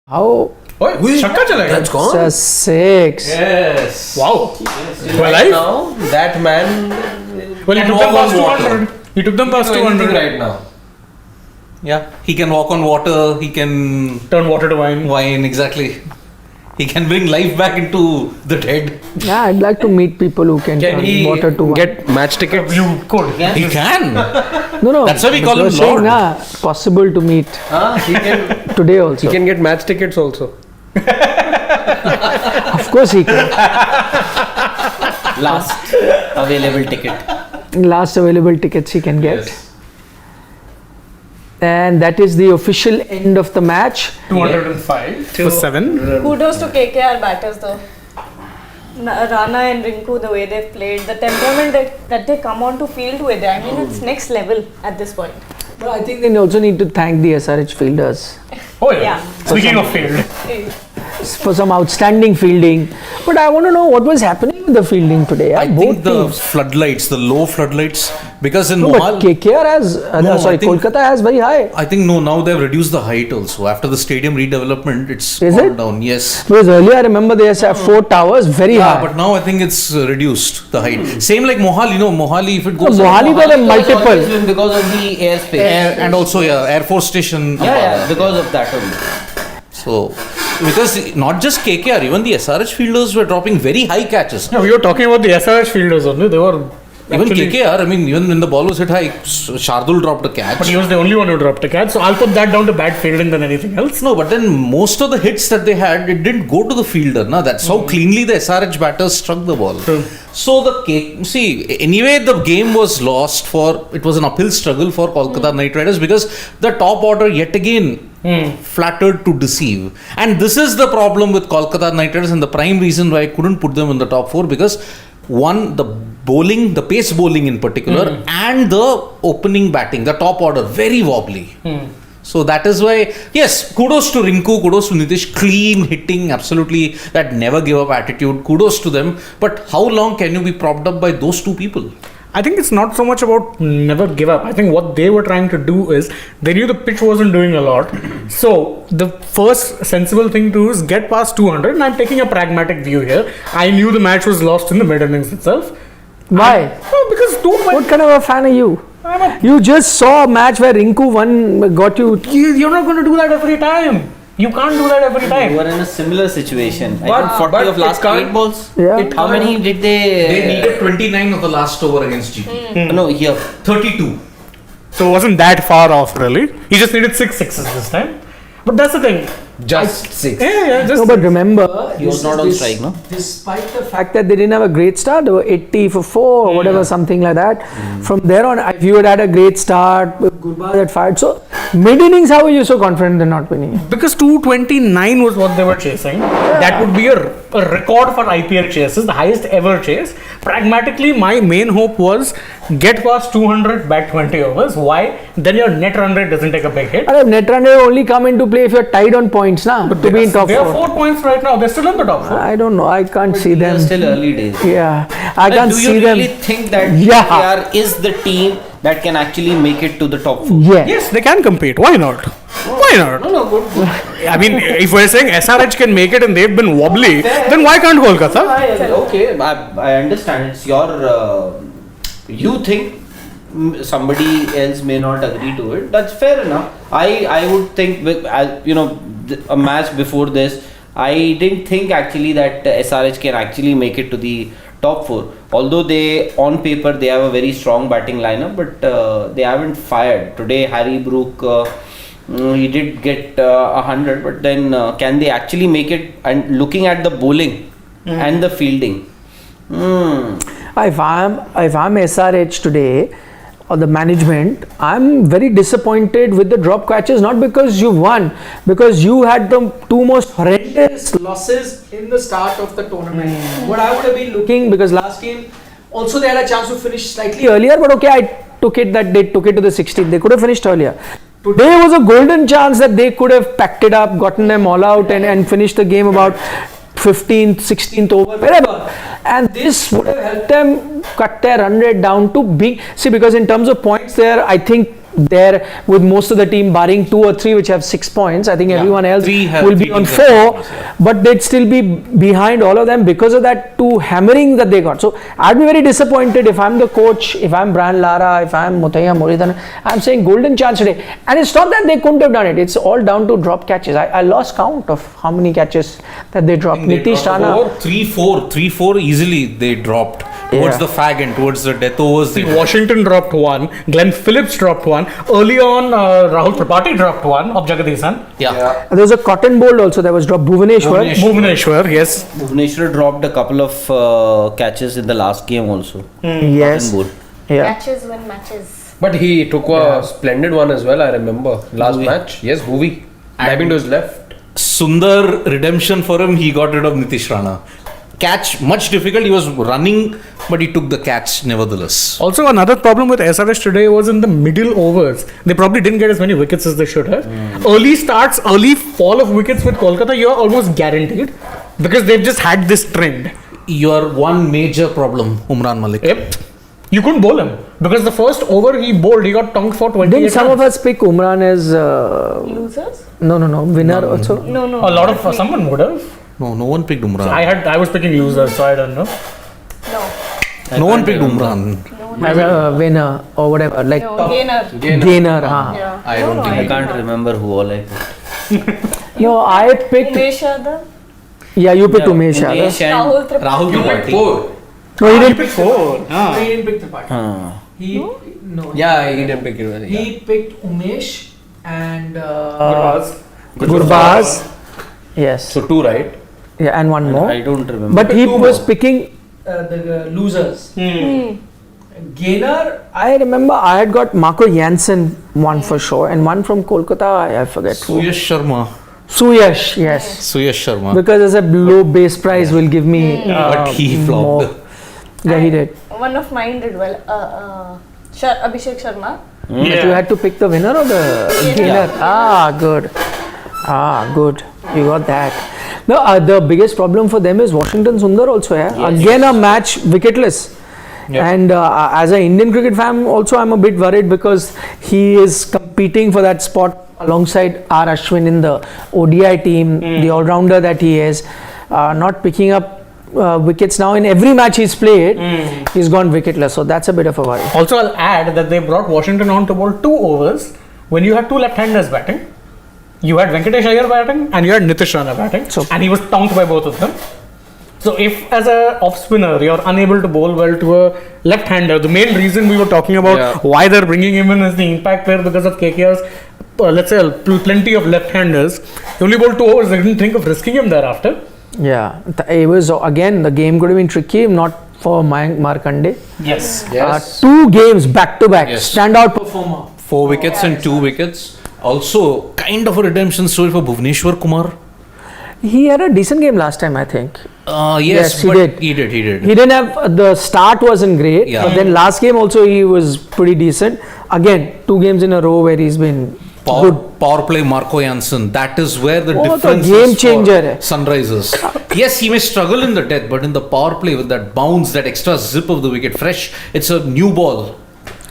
How? Oh, छक्का चला गया. That's gone. It's a six. Yes. Wow. Well, Right life. now, that man Well, he can took them walk past on water. 200. He took them past He can do 200. anything right now. Yeah, he can walk on water. He can Turn water to wine. wine. Exactly. He can bring life back into the dead. Yeah, I'd like to meet people who can Can turn he water to wine. get match tickets? You could. He can. No. That's why we call you're him saying, Lord. possible to meet He can. today also. He can get match tickets also. Of course he can. Last available ticket. Last available tickets he can get. Yes. And that is the official end of the match. 205 for 7. Kudos to KKR batters though. Rana and Rinku, the way they've played, the temperament that they come onto field with, I mean, it's next level at this point. But I think they also need to thank the SRH fielders Oh yeah. Yeah. Speaking of field. for some outstanding fielding. But I want to know what was happening with the fielding today. Yeah? I Both think the teams. floodlights, the low floodlights, because in No, Mohal, but KKR has, No, I think- Kolkata has very high. I think now they've reduced the height also. After the stadium redevelopment, it's Is gone it? down. Yes. Because earlier I remember they had 4 towers, very Yeah, high. but now I think it's reduced the height. Same like Mohali, Mohali if it No, goes Mohali there are It was always multiple. been because of the airspace. and also Air Force Station. Yeah, because of that only. So because not just KKR, even the SRH fielders were dropping very high catches. Yeah, we were talking about the SRH fielders only. They were Even actually, KKR, I mean, even when the ball was hit high, Shardul dropped a catch. but he was the only one who dropped a catch. So I'll put that down to bad fielding than anything else. No, but then most of the hits that they had, it didn't go to the fielder. Na? That's how cleanly the SRH batters struck the ball. True. So anyway, the game was lost it was an uphill struggle for Kolkata Knight Riders because the top order yet again flattered to deceive. And this is the problem with Kolkata Knight Riders and the prime reason why I couldn't put them in the top 4 because one, the bowling, the pace bowling in particular, and the opening batting, the top order, very wobbly. So that is why, yes, kudos to Rinku, kudos to Nitish, clean hitting, absolutely, that never give up attitude, kudos to them. But how long can you be propped up by those two people? I think it's not so much about never give up. I think what they were trying to do is they knew the pitch wasn't doing a lot. So the first sensible thing to do is get past 200. And I'm taking a pragmatic view here. I knew the match was lost in the mid innings itself. Why? Well, because What kind of a fan are you? You just saw a match where Rinku won, got you. you're not going to do that every time. You can't do that every You time. were in a similar situation. I But- think 40 but of last it can't- 8 balls. Yeah. How many did they? They needed 29 of the last over against GP. No, here. 32. So it wasn't that far off, really. He just needed 6 sixes this time. But that's the thing. Just 6. Yeah, just. No, but remember, He was not on strike, no? Despite the fact that they didn't have a great start, they were 80 for 4 or whatever, something like that. From there on, if you had had a great start, Gurbaz had fired. So, mid innings, how are you so confident they're not winning? Because 229 was what they were chasing. That would be a record for IPL chases, the highest ever chase. Pragmatically, my main hope was get past 200, bat 20 overs. Why? Then your net run rate doesn't take a big hit. And net run will only come into play if you're tied on points, na? To be in top They are 4. 4 points right now. They're still in the top 4. I don't know. I can't see They are them. still early days. Yeah, I can't Do you see really them. think that Yeah. KKR is the team that can actually make it to the top 4? Yeah. Yes, they can compete. Why not? Why not? No, good. I mean, if we're saying SRH can make it and they've been wobbly, then why can't Kolkata? Okay, I understand. It's your. You think somebody else may not agree to it. That's fair enough. I would think, a match before this, I didn't think actually that SRH can actually make it to the top 4. Although on paper, they have a very strong batting lineup, but they haven't fired. Today, Harry Brook, he did get 100, but then can they actually make it? And looking at the bowling and the fielding. If I'm SRH today, or the management, I'm very disappointed with the drop catches, not because you won, because you had the 2 most horrendous losses in the start of the tournament. What I would have been looking, because last game, also they had a chance to finish slightly earlier, but okay, I took it that they took it to the 16th. They could have finished earlier. Today was a golden chance that they could have packed it up, gotten them all out and finished the game about 15th, 16th over, wherever. And this would have helped them cut their run rate down to big. See, because in terms of points there, I think there with most of the team barring 2 or 3 which have 6 points. I think everyone else Three have will three be on teams have 4, points, yeah. but they'd still be behind all of them because of that 2 hammering that they got. So I'd be very disappointed if I'm the coach, if I'm Brian Lara, if I'm Mutaiya Muridhan. I'm saying golden chance today. And it's not that they couldn't have done it. It's all down to drop catches. I lost count of how many catches that they dropped. Nitish Rana. 3-4 easily they dropped towards Yeah. the fag and towards the death overs. They dropped. Washington dropped 1, Glenn Phillips dropped 1. Early on, Rahul Tripathi dropped 1 of Jagadisan. Yeah. There was a cotton bowl also that was dropped. Bhuvaneshwar. Bhuvaneshwar, yes. Bhuvaneshwar dropped a couple of catches in the last game also. Yes. Cotton bowl. Yeah. Catches win matches. But he took a splendid one as well, I remember. Last match. Yes, Bhuvi. Diving to his left. Sundar redemption for him. He got rid of Nitish Rana. Catch much difficult. He was running, but he took the catch nevertheless. Also, another problem with SRH today was in the middle overs. They probably didn't get as many wickets as they should have. Early starts, early fall of wickets with Kolkata, you're almost guaranteed because they've just had this trend. Your one major problem, Umran Malik. Yep. You couldn't bowl him because the first over he bowled, he got tonked for 28 Didn't some runs. of us pick Umran as Losers? no winner also? No. A lot of someone would have. No one picked Umran. I was picking losers, so I don't know. No. No one picked Umran. As a winner or whatever, like No. Gainer. gainer. Yeah. I don't think I can't remember who all I picked. No, I picked. Umesh Yadav. Yeah, you picked Umesh Yadav. Umesh and Rahul Tripathi. Rahul Tripathi. 4. No, he didn't picked 4. He didn't pick Tripathi. He no. Yeah, he didn't pick it. He picked Umesh and Gurbaz. Gurbaz. Yes. So 2, right? Yeah, and one more. I don't remember. But he two was more. picking the losers. Gainer, I remember I had got Marco Jansen one for sure, and one from Kolkata. I forget who. Suyash Sharma. Suyash, yes. Suyash Sharma. Because as a low base price will give me. But he more. flopped. Yeah, he did. One of mine did well. Abhishek Sharma. But you had to pick the winner or the gainer. Good. Good. You got that. No, the biggest problem for them is Washington Sundar also. Yeah. Again, a match wicketless. And as an Indian cricket fan, also I'm a bit worried because he is competing for that spot alongside R. Ashwin in the ODI team, the all-rounder that he is, not picking up wickets now. In every match he's played, he's gone wicketless. So that's a bit of a worry. Also, I'll add that they brought Washington on to bowl 2 overs when you had 2 left-handers batting. You had Venkatesh Iyer batting and you had Nitish Rana batting, and he was tonked by both of them. So if as a off spinner you're unable to bowl well to a left-hander, the main reason we were talking about why they're bringing him in is the impact player because of KKR's let's say plenty of left-handers. He only bowled 2 overs. They didn't think of risking him thereafter. Yeah, it was again the game could have been tricky, not for Mayank Markande. Yes. 2 games back to back, Yes. standout performer. 4 wickets and 2 wickets. Also, kind of a redemption story for Bhuvneshwar Kumar. He had a decent game last time, I think. Yes, he but did. He did. He didn't have the start wasn't great, Yeah. but then last game also he was pretty decent. Again, 2 games in a row where he's been Power play Marco Jansen. That is where the Oh, the difference game is changer for hai. Sunrisers. Yes, he may struggle in the death, but in the power play with that bounce, that extra zip of the wicket, fresh, it's a new ball.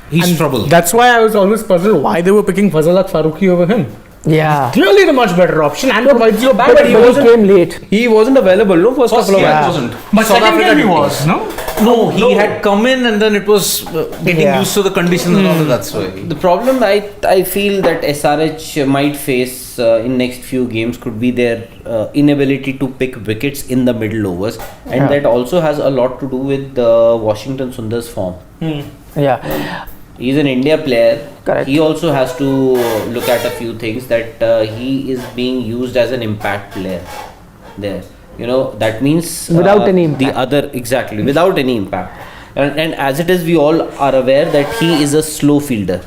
He's trouble. That's why I was always puzzled why they were picking Fazal Farooqi over him. Yeah. Clearly the much better option and provides you a bat. But he came late. He wasn't available, no? First couple of yeah, matches. wasn't. But South second Africa game he did was, no? No, he had come in and then it was getting Yeah. used to the conditions and all that. That's why. The problem I feel that SRH might face in next few games could be their inability to pick wickets in the middle overs, and that also has a lot to do with Washington Sundar's form. Yeah. He's an India player. Correct. He also has to look at a few things that he is being used as an impact player there. You know, that means Without any impact. The other exactly without any impact. And as it is, we all are aware that he is a slow fielder.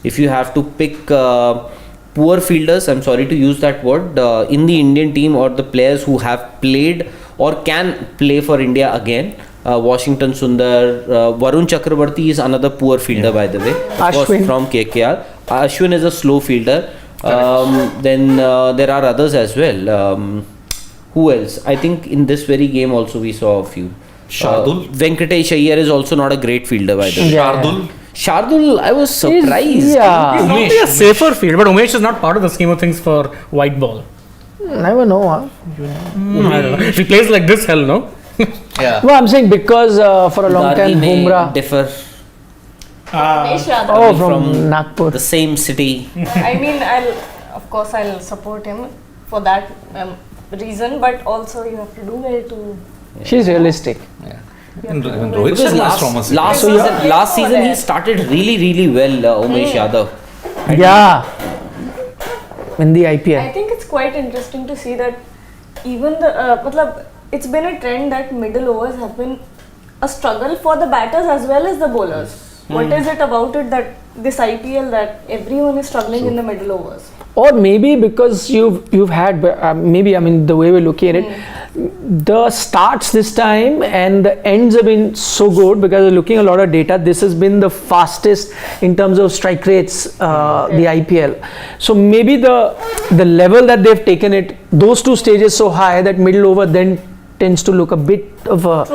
If you have to pick poor fielders, I'm sorry to use that word, in the Indian team or the players who have played or can play for India again. Washington Sundar, Varun Chakrabarti is another poor fielder, by the way. Of course, Ashwin. from KKR. Ashwin is a slow fielder. Then there are others as well. Who else? I think in this very game also we saw a few. Shardul. Venkatesh Iyer is also not a great fielder, by the way. Yeah. Shardul. Shardul, I was surprised. Yeah. It's normally a safer field, but Umesh is not part of the scheme of things for white ball. Never know. Huh? I don't know. If he plays like this, hell no. Yeah. No, I'm saying because for a long Gargi time, may Bumrah. differ. Umesh Yadav. Oh, from from Nagpur. The same city. I mean, I'll support him for that reason, but also you have to do well to. She's realistic. And Rohit Because Sharma is from a city. last season he started really well, Umesh Yadav. Yeah. In the I IPL. think it's quite interesting to see that even it's been a trend that middle overs have been a struggle for the batters as well as the bowlers. What is it about it that this IPL that everyone is struggling in the middle overs? Or maybe because you've had maybe, I mean, the way we're looking at it, the starts this time and the ends have been so good because we're looking at a lot of data. This has been the fastest in terms of strike rates, the IPL. So maybe the level that they've taken it, those two stages so high that middle over then tends to look a bit of a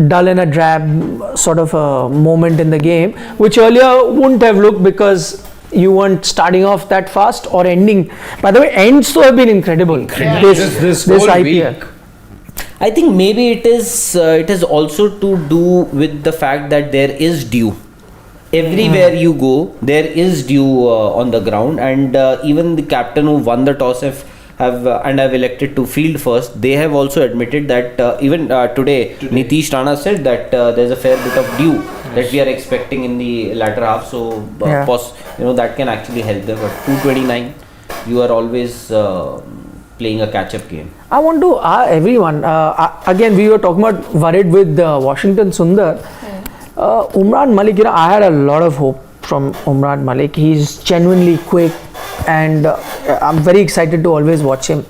dull and a drab sort of a moment in the game, which earlier wouldn't have looked because you weren't starting off that fast or ending. By the way, ends though have been incredible. This whole IPL. week. I think maybe it is also to do with the fact that there is dew. Everywhere you go, there is dew on the ground, and even the captain who won the toss have elected to field first. They have also admitted that even today, Nitish Rana said that there's a fair bit of dew that we are expecting in the latter half. So that can actually help them. But 229, you are always playing a catch-up game. I want to ask everyone, again we were talking about worried with Washington Sundar. Umran Malik, I had a lot of hope from Umran Malik. He's genuinely quick and I'm very excited to always watch him.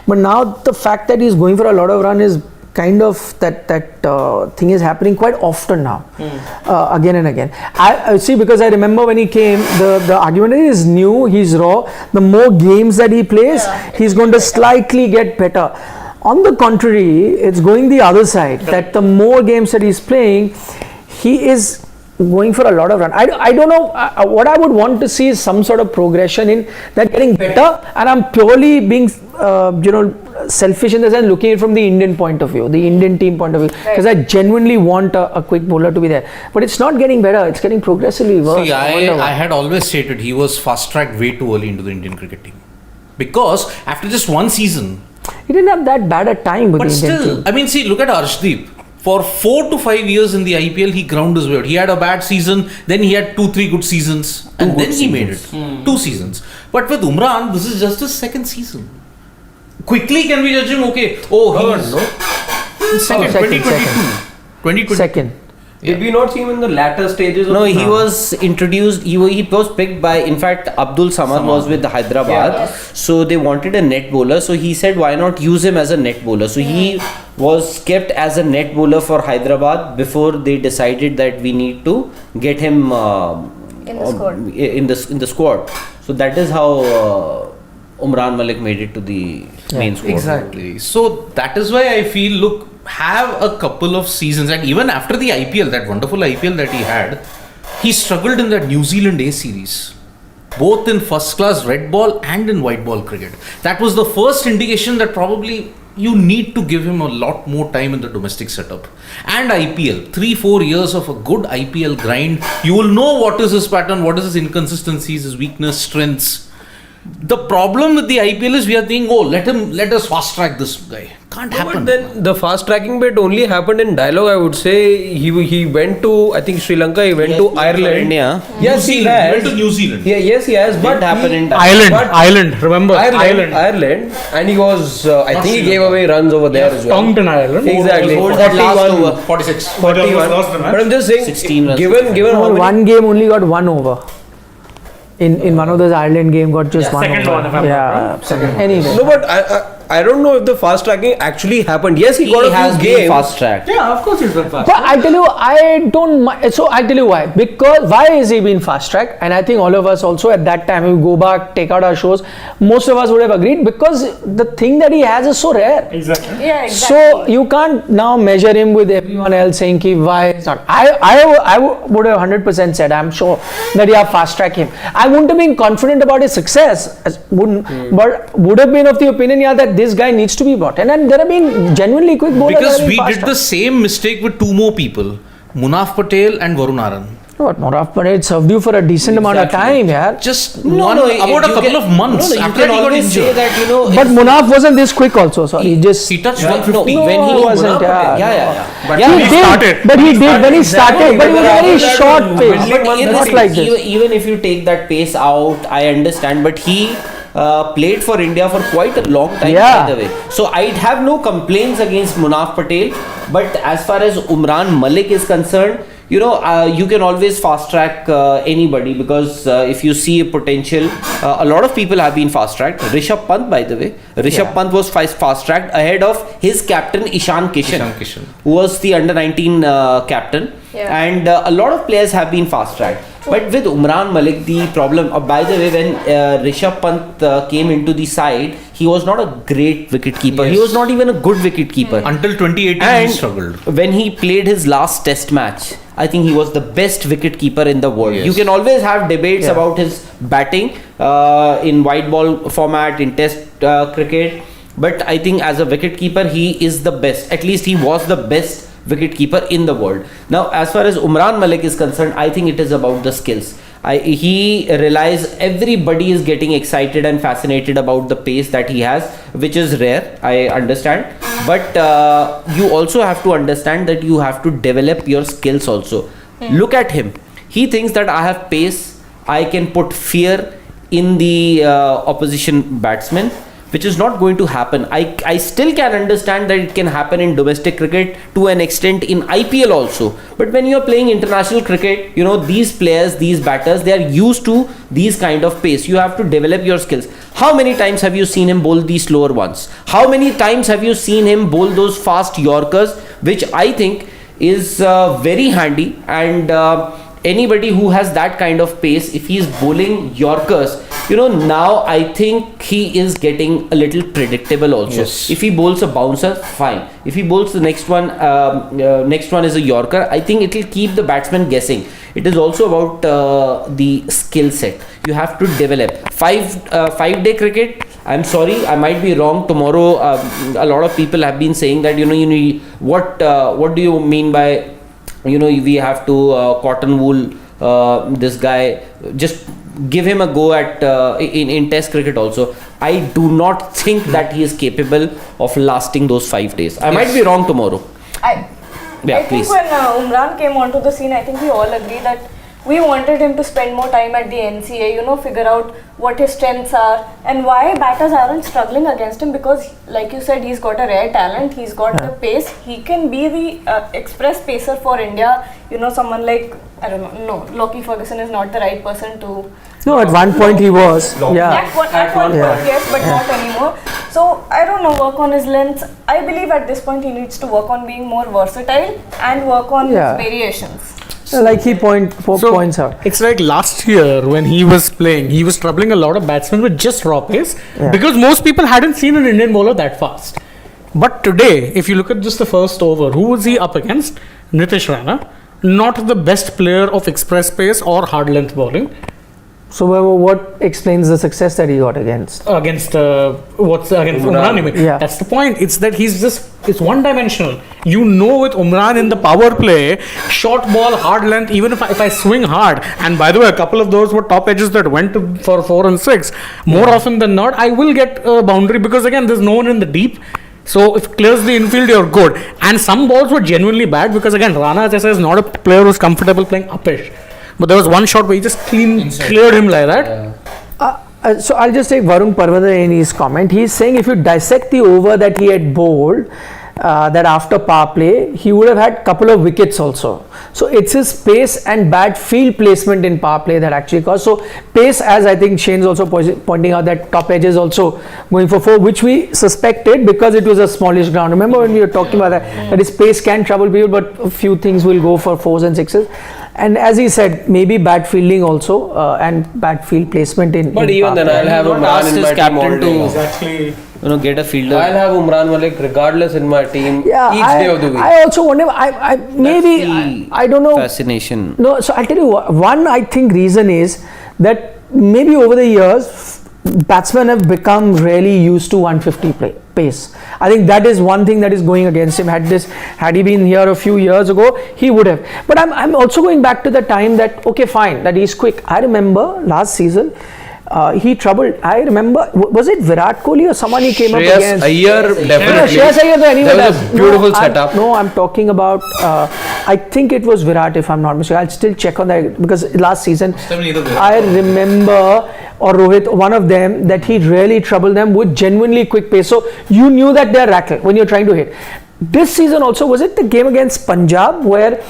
But now the fact that he's going for a lot of run is kind of that thing is happening quite often now, again and again. I see, because I remember when he came, the argument is new, he's raw. The more games that he plays, he's going to slightly get better. On the contrary, it's going the other side, that the more games that he's playing, he is going for a lot of run. I don't know, what I would want to see is some sort of progression in that getting better, and I'm purely being selfish in the sense looking at it from the Indian point of view, the Indian team point of view, because I genuinely want a quick bowler to be there, but it's not getting better, it's getting progressively worse. See, I had always stated he was fast-tracked way too early into the Indian cricket team, because after just one season, he didn't have that bad a time with but the Indian still, team. I mean, see, look at Arshdeep. For 4 to 5 years in the IPL, he ground his way out. He had a bad season, then he had 2-3 good seasons, and then he made it. 2 seasons. But with Umran, this is just his second season. Quickly can we judge him? Okay. Second, 2022. Second. Did we not see him in the latter stages? No, he was introduced. He was picked by. In fact, Abdul Samad was with Hyderabad, so they wanted a net bowler. So he said, "Why not use him as a net bowler?" So he was kept as a net bowler for Hyderabad before they decided that we need to get him In the squad. in the squad. So that is how Umran Malik made it to the main squad. Exactly. So that is why I feel, look, have a couple of seasons, and even after the IPL, that wonderful IPL that he had, he struggled in that New Zealand A series, both in first class red ball and in white ball cricket. That was the first indication that probably you need to give him a lot more time in the domestic setup. And IPL, 3-4 years of a good IPL grind, you will know what is his pattern, what is his inconsistencies, his weakness, strengths. The problem with the IPL is we are thinking, let us fast track this guy. Can't happen. But then the fast tracking bit only happened in dialogue. I would say he went to, I think, Sri Lanka. He went to Ireland. India. Yes, he He has. went to New Zealand. Yeah, yes, he has. But Didn't happen in Ireland, remember? Ireland, and he was. I think he gave away runs over there as well. Stonked in Ireland. Exactly. What was that last 41. over? 46. 41. Lost the match. But I'm just saying, 16 runs. given how many One game only got 1 over. In one of those Ireland game got just one second over. one, if I'm not Anyway. No, but I don't know if the fast tracking actually happened. Yes, he got a has few been games. fast tracked. Yeah, of course he's been fast. But I tell you, I don't mind. So I tell you why. Because why is he being fast tracked? And I think all of us also at that time, if we go back, take out our shows, most of us would have agreed because the thing that he has is so rare. Exactly. Yeah, exactly. So you can't now measure him with everyone else saying ki why it's not. I would have 100% said I'm sure that you have fast track him. I wouldn't have been confident about his success, but would have been of the opinion that this guy needs to be brought in. And there have been genuinely quick bowlers. Because that have we been did fast the same mistake with two more people, Munaf Patel and Varun Aaron. What Munaf Patel served you for a decent amount of time, yeah. Just No, about a couple of months you after can he got always injured. say that, you know. But Munaf wasn't this quick also. Sorry, he just He touched No, 150. when he wasn't, yeah. yeah. But he he did, started. but he did when he started. But it was a very Exactly. short pace, But not like this. Even if you take that pace out, I understand. But he played for India for quite a long time, Yeah. by the way. So I'd have no complaints against Munaf Patel. But as far as Umran Malik is concerned, you know, you can always fast track anybody because if you see a potential, a lot of people have been fast tracked. Rishabh Pant, by the way, Rishabh Pant was fast tracked ahead of his captain Ishan Kishan, who was the under 19 captain. Yeah. And a lot of players have been fast tracked. But with Umran Malik, the problem, by the way, when Rishabh Pant came into the side, he was not a great wicket keeper. He Yes. was not even a good wicket keeper. Until 2018, And he struggled. when he played his last test match, I think he was the best wicket keeper in the world. Yes. You can always have debates Yeah. about his batting in white ball format, in test cricket. But I think as a wicket keeper, he is the best. At least he was the best wicket keeper in the world. Now, as far as Umran Malik is concerned, I think it is about the skills. He relies, everybody is getting excited and fascinated about the pace that he has, which is rare, I understand. But you also have to understand that you have to develop your skills also. Look at him. He thinks that I have pace, I can put fear in the opposition batsman, which is not going to happen. I still can understand that it can happen in domestic cricket to an extent in IPL also. But when you're playing international cricket, you know, these players, these batters, they are used to these kind of pace. You have to develop your skills. How many times have you seen him bowl these slower ones? How many times have you seen him bowl those fast Yorkers, which I think is very handy, and anybody who has that kind of pace, if he is bowling Yorkers, you know, now I think he is getting a little predictable also. Yes. If he bowls a bouncer, fine. If he bowls the next one is a Yorker, I think it will keep the batsman guessing. It is also about the skill set. You have to develop. 5-day cricket, I'm sorry, I might be wrong. Tomorrow, a lot of people have been saying that, you know, you need, what do you mean by, you know, we have to cotton wool this guy, just give him a go at in test cricket also. I do not think that he is capable of lasting those 5 days. I might be wrong tomorrow. I Yeah, think please. when Umran came onto the scene, I think we all agree that we wanted him to spend more time at the NCA, you know, figure out what his strengths are and why batters aren't struggling against him, because like you said, he's got a rare talent, he's got the pace, he can be the express pacer for India. You know, someone like, I don't know, no, Lockie Ferguson is not the right person to... No, at one point he was. Yeah. At one point, yes, but not anymore. So, I don't know, work on his length. I believe at this point he needs to work on being more versatile and work on his variations. Like he points out. It's like last year when he was playing, he was troubling a lot of batsmen with just raw pace because most people hadn't seen an Indian bowler that fast. But today, if you look at just the first over, who was he up against? Nitish Rana, not the best player of express pace or hard length bowling. So what explains the success that he got against? Against Umran, you mean? Yeah. That's the point. It's that it's one dimensional. You know, with Umran in the power play, short ball, hard length, even if I swing hard, and by the way, a couple of those were top edges that went for 4 and 6, more often than not, I will get a boundary because again, there's no one in the deep. So if it clears the infield, you're good. And some balls were genuinely bad because again, Rana, as I say, is not a player who's comfortable playing uppish. But there was one shot where he just cleared him like that. So I'll just take Varun Parvada in his comment. He's saying if you dissect the over that he had bowled, that after power play, he would have had couple of wickets also. So it's his pace and bad field placement in power play that actually caused. So pace, as I think Shane's also pointing out, that top edge is also going for 4, which we suspected because it was a smallish ground. Remember when we were talking about that his pace can trouble people, but a few things will go for 4s and 6s. And as he said, maybe bad fielding also and bad field placement in. But in even power then, play. I'll have Not Umran asked in his my team captain all day. to- Exactly. Get a fielder. I'll have Umran Malik regardless in my team Yeah, each day of the week. I also wonder. I don't know. Fascination. No, so I'll tell you one. I think reason is that maybe over the years, batsmen have become really used to 150 pace. I think that is one thing that is going against him. Had he been here a few years ago, he would have. But I'm also going back to the time that okay, fine, that he's quick. I remember last season. He troubled. I remember, was it Virat Kohli or someone he came up against? Iyer, definitely. Shreyas Iyer, anyway, That was a beautiful setup. I'm talking about. I think it was Virat, if I'm not mistaken. I'll still check on that because last season I remember, or Rohit, one of them, that he really troubled them with genuinely quick pace. So you knew that they're rattled when you're trying to hit. This season also, was it the game against Punjab where?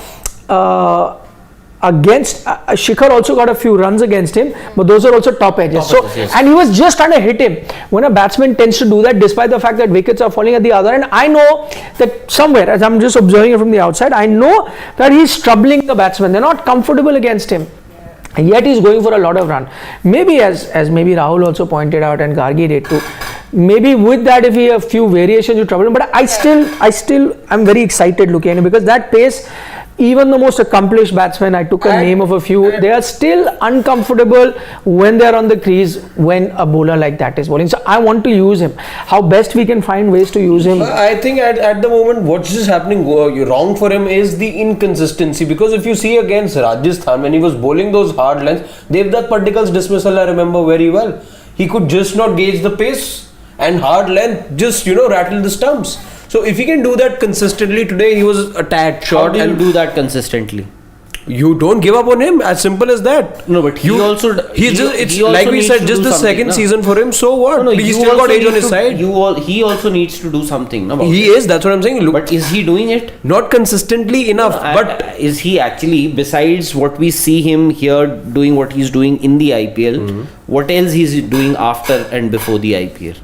Against Shikhar also got a few runs against him, but those are also top edges. And he was just trying to hit him. When a batsman tends to do that, despite the fact that wickets are falling at the other end, I know that somewhere, as I'm just observing it from the outside, I know that he's troubling the batsman. They're not comfortable against him. And yet he's going for a lot of run. Maybe as maybe Rahul also pointed out and Gargi did too. Maybe with that, if he have a few variations, you trouble him. But I still, I'm very excited looking at him because that pace. Even the most accomplished batsmen, I took a name of a few, they are still uncomfortable when they are on the crease when a bowler like that is bowling. So I want to use him. How best we can find ways to use him. I think at the moment what's just happening wrong for him is the inconsistency, because if you see against Rajasthan when he was bowling those hard lengths, Devdutt Paddikkal's dismissal I remember very well. He could just not gauge the pace and hard length just rattle the stumps. So if he can do that consistently, today he was a tad short. How do you and do that consistently? You don't give up on him, as simple as that. No, but it's like we said, just the second season for him. So what? He's still got age on his side. He also needs to do something. No, he is. That's what I'm saying. Look, but is he doing it? Not consistently enough. But is he actually, besides what we see him here doing, what he's doing in the IPL, what else he's doing after and before the IPL?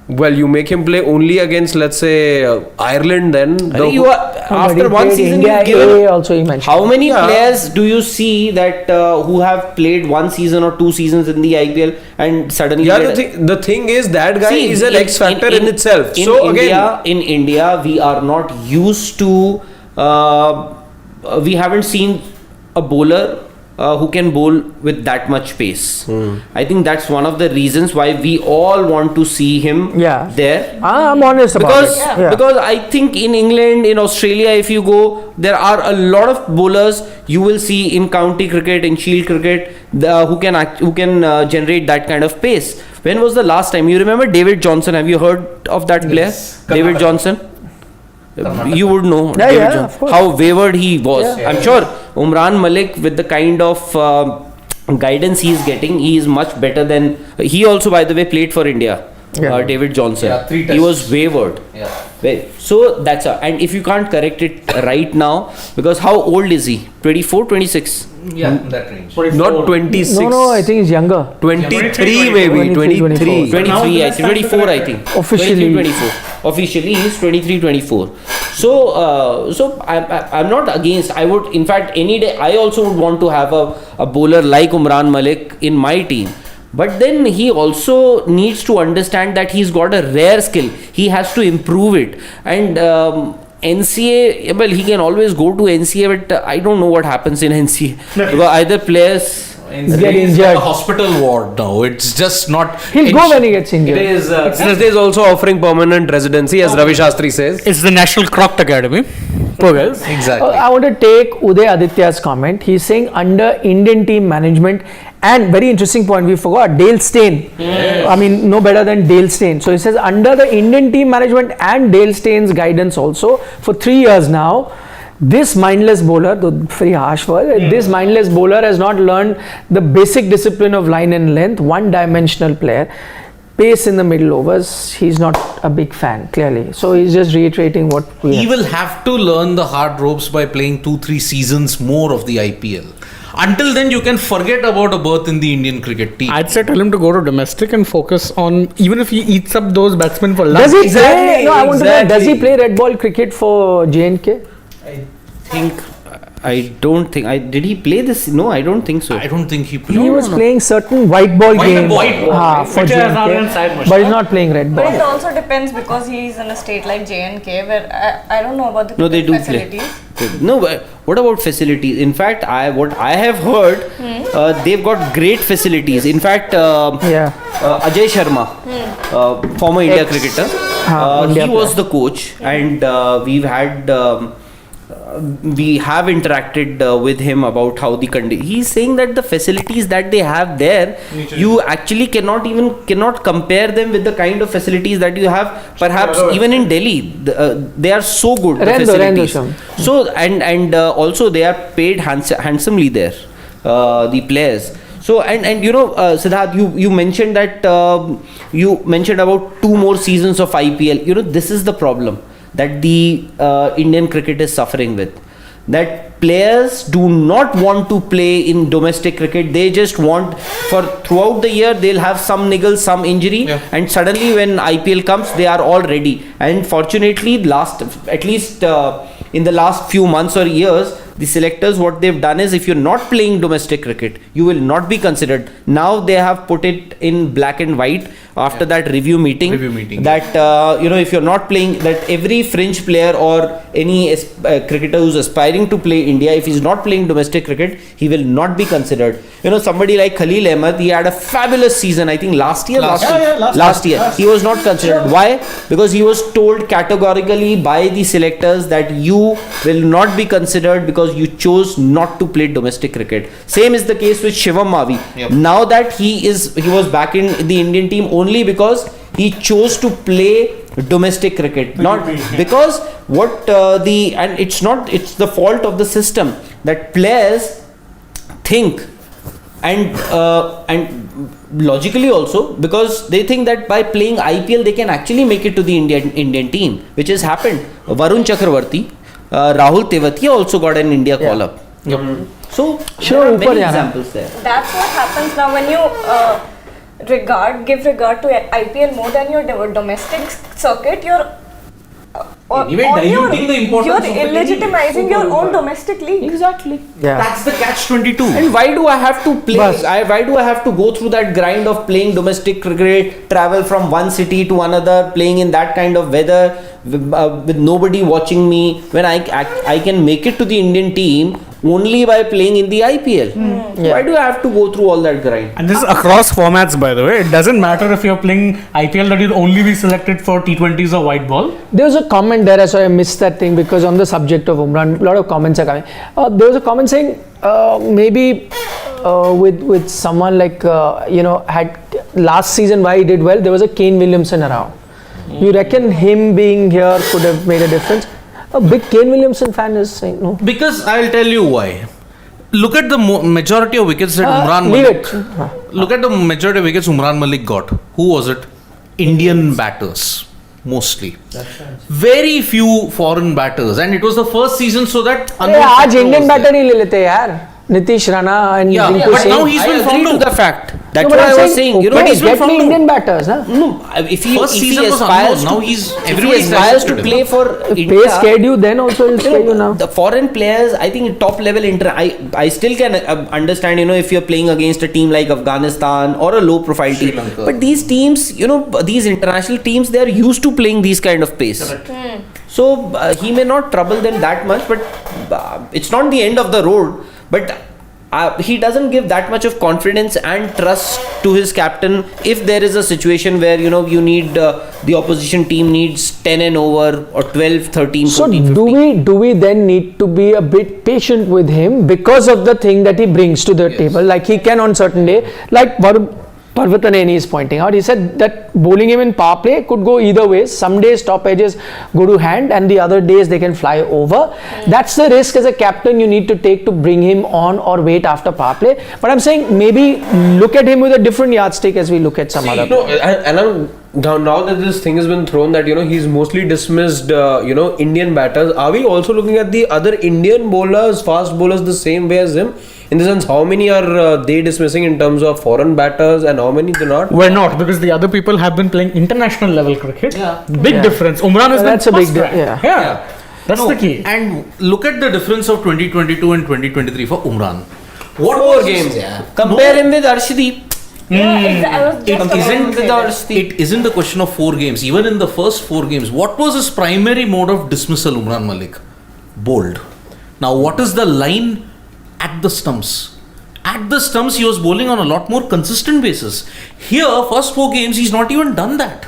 Well, you make him play only against, let's say, Ireland. Then After one season, India A also he mentioned. How many players do you see that who have played 1 season or 2 seasons in the IPL and suddenly? The thing is that guy is an X factor in itself. In India, we are not used to. We haven't seen a bowler who can bowl with that much pace. I think that's one of the reasons why we all want to see him there. I'm honest about it. Because I think in England, in Australia, if you go, there are a lot of bowlers you will see in county cricket, in Shield cricket, who can generate that kind of pace. When was the last time? You remember David Johnson? Have you heard of that player? David Johnson? You would know David Johnson, how wayward he was. I'm sure Umran Malik, with the kind of guidance he is getting, he is much better than. He also, by the way, played for India. David Johnson. 3 tests. He was wayward. So that's and if you can't correct it right now, because how old is he? 24, 26? Yeah, that range. Not 26. No, I think he's younger. 23 maybe. 23. 23, I think. 24, I think. Officially. 24. Officially, he's 23, 24. So I'm not against. I would, in fact, any day, I also would want to have a bowler like Umran Malik in my team. But then he also needs to understand that he's got a rare skill. He has to improve it. And NCA, well, he can always go to NCA, but I don't know what happens in NCA. Because either players get injured. Like a hospital ward now. It's just not. He'll go when he gets injured. It is. Thursday is also offering permanent residency, as Ravi Shastri says. It's the National Crocked Academy. Exactly. I want to take Uday Aditya's comment. He's saying under Indian team management, and very interesting point, we forgot Dale Steyn. I mean, no better than Dale Steyn. So he says under the Indian team management and Dale Steyn's guidance also for 3 years now, this mindless bowler, the very harsh word, this mindless bowler has not learned the basic discipline of line and length, one-dimensional player. pace in the middle overs, he's not a big fan, clearly. So he's just reiterating what we He have. will have to learn the hard ropes by playing 2-3 seasons more of the IPL. Until then, you can forget about a berth in the Indian cricket team. I'd say tell him to go to domestic and focus on, even if he eats up those batsmen for lunch. Does he Exactly, play? No, I want to know. Does he exactly. play red ball cricket for J&K? I don't think. Did he play this? No, I don't think so. I don't think he played. He was playing certain white ball games for Which is on inside J&K, machine. but he's not playing red But it ball. also depends because he's in a state like J&K where I don't know about the No, they do facilities. play. No, but what about facilities? In fact, what I have heard, they've got great facilities. In fact, Yeah. Ajay Sharma, former India cricketer, India he was the coach, and we have interacted with him about how he's saying that the facilities that they have there, you actually cannot compare them with the kind of facilities that you have perhaps even in Delhi. They are so good, the facilities. So and also they are paid handsomely there, the players. So and you know, Siddharth, you mentioned that you mentioned about 2 more seasons of IPL. You know, this is the problem that the Indian cricket is suffering with. That players do not want to play in domestic cricket. They just want, for throughout the year they'll have some niggle, some injury, and suddenly when IPL comes, they are all ready. And fortunately, at least in the last few months or years, the selectors, what they've done is, if you're not playing domestic cricket, you will not be considered. Now they have put it in black and white after that review meeting. That if you're not playing, that every fringe player or any cricketer who's aspiring to play India, if he's not playing domestic cricket, he will not be considered. You know, somebody like Khalil Ahmed, he had a fabulous season, I think last year. He was not considered. Why? Because he was told categorically by the selectors that you will not be considered because you chose not to play domestic cricket. Same is the case with Shivam Mavi. Now that he was back in the Indian team only because he chose to play domestic cricket, not because it's the fault of the system that players think, and logically also, because they think that by playing IPL they can actually make it to the Indian team, which has happened. Varun Chakravarti, Rahul Tewatia also got an India call up. So there are many examples there. That's what happens now when you give regard to IPL more than your domestic circuit. You're diluting the importance of the illegitimizing your own domestic league. Exactly. Yeah. That's the catch-22. And why do I have to play? Why do I have to go through that grind of playing domestic cricket, travel from one city to another, playing in that kind of weather with nobody watching me, when I can make it to the Indian team only by playing in the IPL? Why do I have to go through all that grind? And this is across formats, by the way. It doesn't matter if you're playing IPL that you'll only be selected for T20s or white ball. There was a comment there, so I missed that thing, because on the subject of Umran, a lot of comments are coming. There was a comment saying maybe with someone like had last season why he did well, there was a Kane Williamson around. You reckon him being here could have made a difference? A big Kane Williamson fan is saying no. Because I'll tell you why. Look at the majority of wickets that Umran Malik. Look at the majority of wickets Umran Malik got. Who was it? Indian batters, mostly. Very few foreign batters, and it was the first season, so that. आज Indian batter ही ले लेते यार. Nitish Rana and Rinku but Singh. now he's been found to the fact. That's No, but what I'm I was saying. You know, okay, he's been get found me to. Indian batters, huh? No, if he aspires now to, everybody aspires to play for If India, Pace scared you, then also he'll scare you now. the foreign players, I think top level I still can understand, if you're playing against a team like Afghanistan or a low profile team, but these teams, these international teams, they are used to playing these kind of pace. So he may not trouble them that much, but it's not the end of the road. But he doesn't give that much of confidence and trust to his captain if there is a situation where you need the opposition team needs 10 and over or 12, 13, 14, 15. So do we then need to be a bit patient with him because of the thing that he brings to the table? Like he can on certain day, like Parvataneni is pointing out. He said that bowling him in power play could go either ways. Some days top edges go to hand and the other days they can fly over. That's the risk as a captain you need to take to bring him on or wait after power play. But I'm saying maybe look at him with a different yardstick as we look at some other. No, and now that this thing has been thrown that he's mostly dismissed Indian batters, are we also looking at the other Indian bowlers, fast bowlers, the same way as him? In the sense, how many are they dismissing in terms of foreign batters and how many they're not? We're not, because the other people have been playing international level cricket. Yeah. Big difference. Umran has That's been a big first rank. yeah. That's the key. And look at the difference of 2022 and 2023 for Umran. What 4 was games. his- Compare him with Arshdeep. I was just about to Isn't say with that. Arshdeep. It isn't the question of 4 games. Even in the first 4 games, what was his primary mode of dismissal, Umran Malik? Bowled. Now, what is the line at the stumps? At the stumps, he was bowling on a lot more consistent basis. Here, first 4 games, he's not even done that.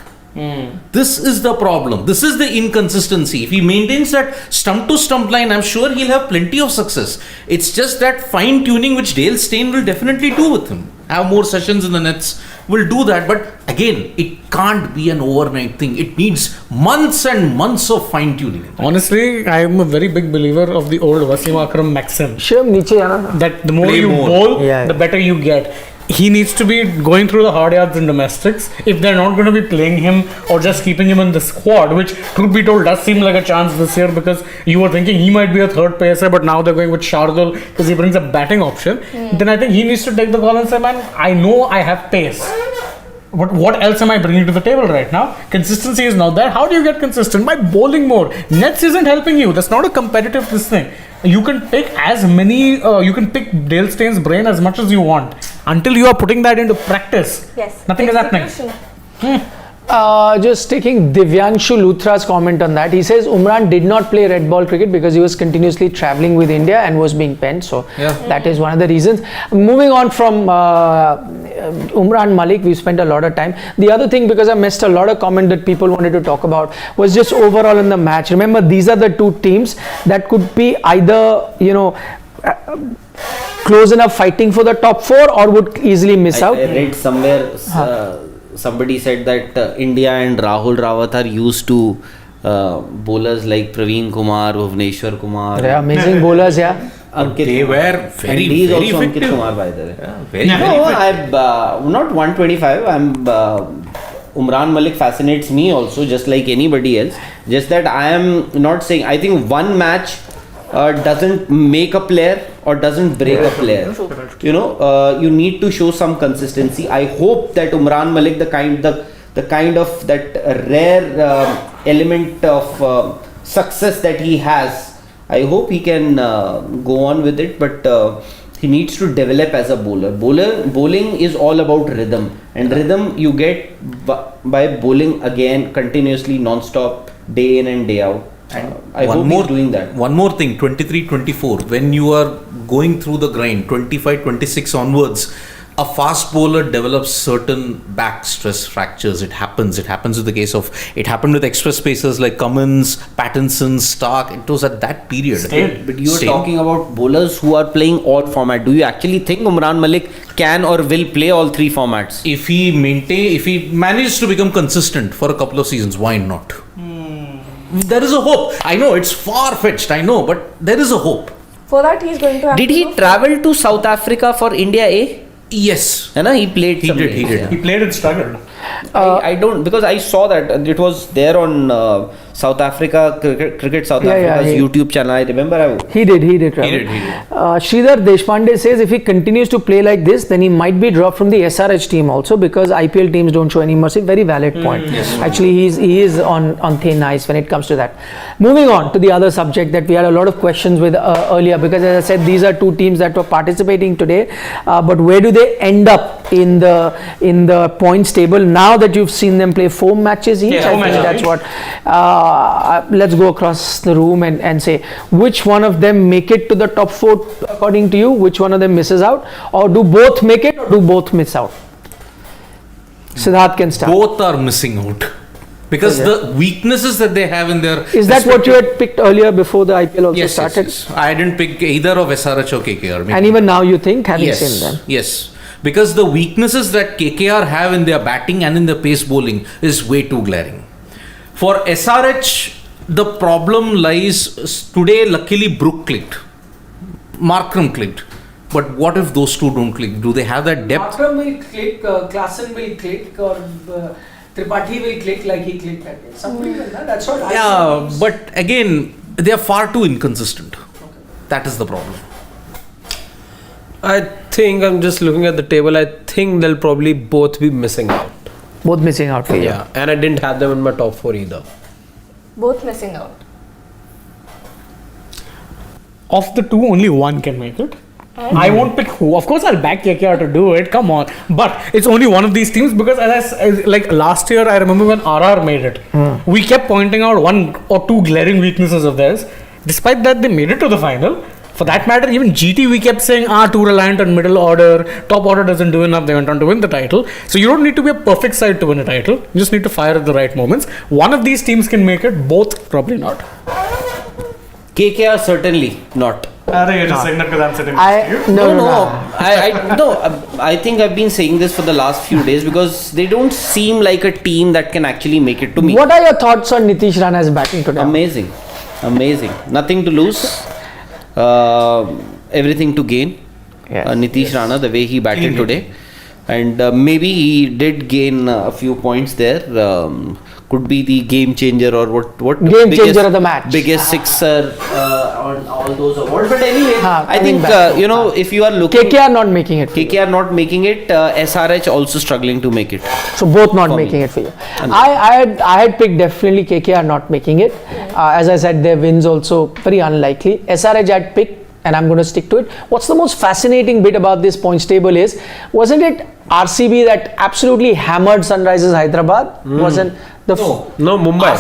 This is the problem. This is the inconsistency. If he maintains that stump to stump line, I'm sure he'll have plenty of success. It's just that fine tuning which Dale Steyn will definitely do with him. Have more sessions in the nets, will do that. But again, it can't be an overnight thing. It needs months and months of fine tuning. Honestly, I am a very big believer of the old Wasim Akram maxim. Shivam, niche aana. That the more Play you more. bowl, Yeah. the better you get. He needs to be going through the hard yards in domestics. If they're not going to be playing him or just keeping him in the squad, which, truth be told, does seem like a chance this year, because you were thinking he might be a third pacer, but now they're going with Shardul because he brings a batting option. Then I think he needs to take the call and say, man, I know I have pace. But what else am I bringing to the table right now? Consistency is not there. How do you get consistent? By bowling more. Nets isn't helping you. That's not a competitive this thing. You can pick as many, you can pick Dale Steyn's brain as much as you want. Until you are putting that into practice, Yes. nothing is happening. Execution. Just taking Divyanshu Luthra's comment on that. He says Umran did not play red ball cricket because he was continuously travelling with India and was being penned. So that is one of the reasons. Moving on from Umran Malik, we spent a lot of time. The other thing, because I missed a lot of comment that people wanted to talk about, was just overall in the match. Remember, these are the two teams that could be either, close enough fighting for the top 4 or would easily miss out. I read somewhere somebody said that India and Rahul Rawat are used to bowlers like Praveen Kumar, Bhuvneshwar Kumar. They are amazing bowlers, yeah. Ankit They Kumar. were very, And he is very also Ankit effective. Kumar, by the way. Very, No, very effective. I'm not 125. Umran Malik fascinates me also, just like anybody else. Just that I am not saying. I think one match doesn't make a player or doesn't break a player. You need to show some consistency. I hope that Umran Malik, the kind of that rare element of success that he has, I hope he can go on with it. But he needs to develop as a bowler. Bowling is all about rhythm, and rhythm you get by bowling again continuously, non-stop, day in and day out. I hope he's doing that. One more thing, 23-24, when you are going through the grind, 25-26 onwards, a fast bowler develops certain back stress fractures. It happens with the case of, it happened with express pacers like Cummins, Pattinson, Stark. It was at that period. But you are talking about bowlers who are playing all formats. Do you actually think Umran Malik can or will play all 3 formats? If he manages to become consistent for a couple of seasons, why not? There is a hope. I know it's far-fetched, I know, but there is a hope. For that, he's going to have Did to he go travel to South Africa for India A? Yes. He played. He some did, he games, did. yeah. He played and struggled. I don't, because I saw that it was there on South Africa Cricket South Africa's YouTube channel. I remember. He did. Rahul. Sridhar Deshpande says if he continues to play like this, then he might be dropped from the SRH team also, because IPL teams don't show any mercy. Very valid point. Actually, he is on thin ice when it comes to that. Moving on to the other subject that we had a lot of questions with earlier, because as I said, these are two teams that were participating today, but where do they end up in the points table now that you've seen them play 4 matches each? I think that's what. Let's go across the room and say which one of them make it to the top 4 according to you, which one of them misses out, or do both make it or do both miss out? Siddharth can start. Both are missing out. Because the weaknesses that they have in their... Is that what you had picked earlier before the IPL also started? Yes. I didn't pick either of SRH or KKR. And even now you think, having seen them? Yes. because the weaknesses that KKR have in their batting and in their pace bowling is way too glaring. For SRH, the problem lies today. Luckily, Brook clicked, Markram clicked. But what if those two don't click? Do they have that depth? Markram will click, Klaasen will click, or Tripathi will click like he clicked that day. Something like that. That's what I Yeah, see. but again, they are far too inconsistent. That is the problem. I think I'm just looking at the table. I think they'll probably both be missing out. Both missing out for you. Yeah, and I didn't have them in my top 4 either. Both missing out. Of the two, only one can make it. I won't pick who. Of course, I'll back KKR to do it. Come on, but it's only one of these teams because as like last year, I remember when RR made it, we kept pointing out one or two glaring weaknesses of theirs. Despite that, they made it to the final. For that matter, even GT, we kept saying, too reliant on middle order, top order doesn't do enough, they went on to win the title. So you don't need to be a perfect side to win a title, you just need to fire at the right moments. One of these teams can make it, both probably not. KKR certainly not. You're just saying that because I'm sitting I think I've been saying this for the last few days because they don't seem like a team that can actually make it to me. What are your thoughts on Nitish Rana's batting today? Amazing. Nothing to lose. Everything to gain. Nitish Rana, the way he batted today, and maybe he did gain a few points there. Could be the game changer or what Game changer of the match. biggest sixer on all those awards. But anyway, I think back. if you are looking, KKR not making it. KKR not making it, SRH also struggling to make it. So both not For me. making it for you. I had picked definitely KKR not making it. As I said, their wins also very unlikely. SRH had picked, and I'm going to stick to it. What's the most fascinating bit about this points table is, wasn't it RCB that absolutely hammered Sunrisers Hyderabad? Wasn't the No, Mumbai.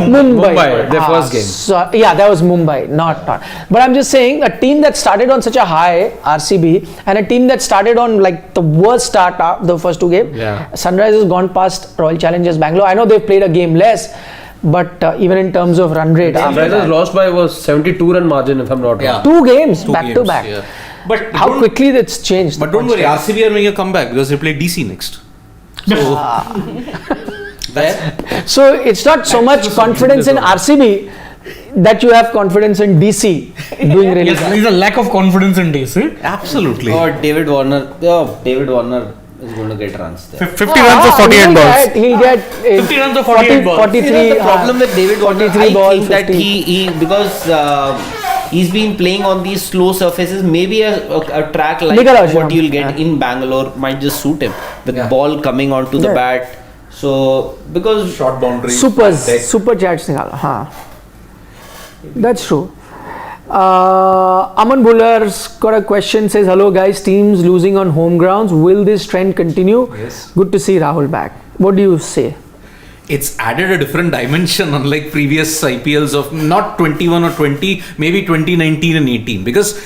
Mumbai, their first game. So, yeah, that was Mumbai, not. But I'm just saying, a team that started on such a high, RCB, and a team that started on like the worst start the first two games. Yeah. Sunrise has gone past Royal Challengers Bangalore. I know they've played a game less, but even in terms of run rate, after Sunrisers that, lost by was 72 run margin if I'm not wrong. 2 games Two back games, to back. yeah. But How quickly that's changed. But the don't worry, points RCB are making a comeback because they play DC next. So table. So it's not so much confidence in RCB that you have confidence in DC doing really well. There's a lack of confidence in DC. absolutely. David Warner is going to get runs there. 50 runs of 48 balls. He'll get 50 runs of 48 balls. 43. The problem with David Warner, 43 I ball, think that 50. he because he's been playing on these slow surfaces, maybe a track like Nicholas, what yeah. you'll get in Bangalore might just suit him with ball coming onto the Yeah. bat. So because Short boundaries. Super chats निकाला हाँ. That's true. Aman Buller's got a question, says, hello guys, teams losing on home grounds, will this trend continue? Yes. Good to see Rahul back. What do you say? It's added a different dimension unlike previous IPLs of not 21 or 20, maybe 2019 and 18, because